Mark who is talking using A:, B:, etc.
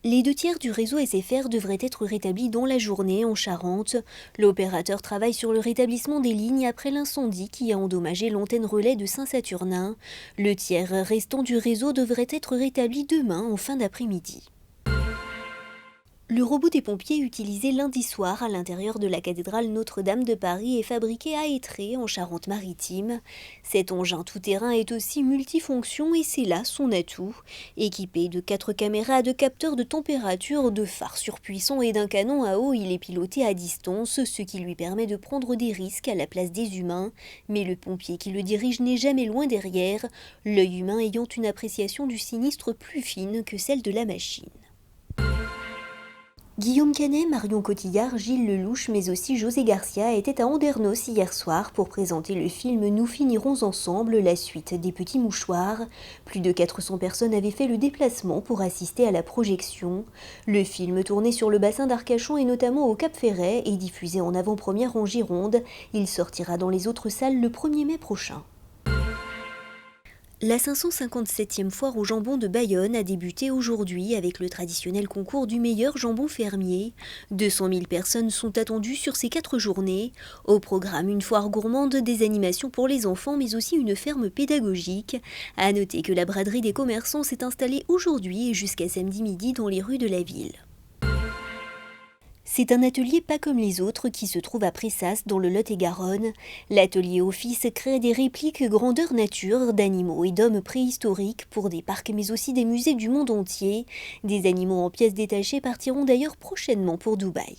A: Les 2 tiers du réseau SFR devraient être rétablis dans la journée en Charente. L'opérateur travaille sur le rétablissement des lignes après l'incendie qui a endommagé l'antenne relais de Saint-Saturnin. Le tiers restant du réseau devrait être rétabli demain en fin d'après-midi. Le robot des pompiers utilisé lundi soir à l'intérieur de la cathédrale Notre-Dame de Paris est fabriqué à Étré, en Charente-Maritime. Cet engin tout-terrain est aussi multifonction et c'est là son atout. Équipé de 4 caméras, de capteurs de température, de phares surpuissants et d'un canon à eau, il est piloté à distance, ce qui lui permet de prendre des risques à la place des humains. Mais le pompier qui le dirige n'est jamais loin derrière, l'œil humain ayant une appréciation du sinistre plus fine que celle de la machine. Guillaume Canet, Marion Cotillard, Gilles Lelouch, mais aussi José Garcia étaient à Andernos hier soir pour présenter le film Nous finirons ensemble, la suite des Petits Mouchoirs. Plus de 400 personnes avaient fait le déplacement pour assister à la projection. Le film, tourné sur le bassin d'Arcachon et notamment au Cap-Ferret, est diffusé en avant-première en Gironde. Il sortira dans les autres salles le 1er mai prochain. La 557e foire au jambon de Bayonne a débuté aujourd'hui avec le traditionnel concours du meilleur jambon fermier. 200 000 personnes sont attendues sur ces 4 journées. Au programme, une foire gourmande, des animations pour les enfants, mais aussi une ferme pédagogique. À noter que la braderie des commerçants s'est installée aujourd'hui et jusqu'à samedi midi dans les rues de la ville. C'est un atelier pas comme les autres qui se trouve à Pressas dans le Lot-et-Garonne. L'atelier Office crée des répliques grandeur nature d'animaux et d'hommes préhistoriques pour des parcs mais aussi des musées du monde entier. Des animaux en pièces détachées partiront d'ailleurs prochainement pour Dubaï.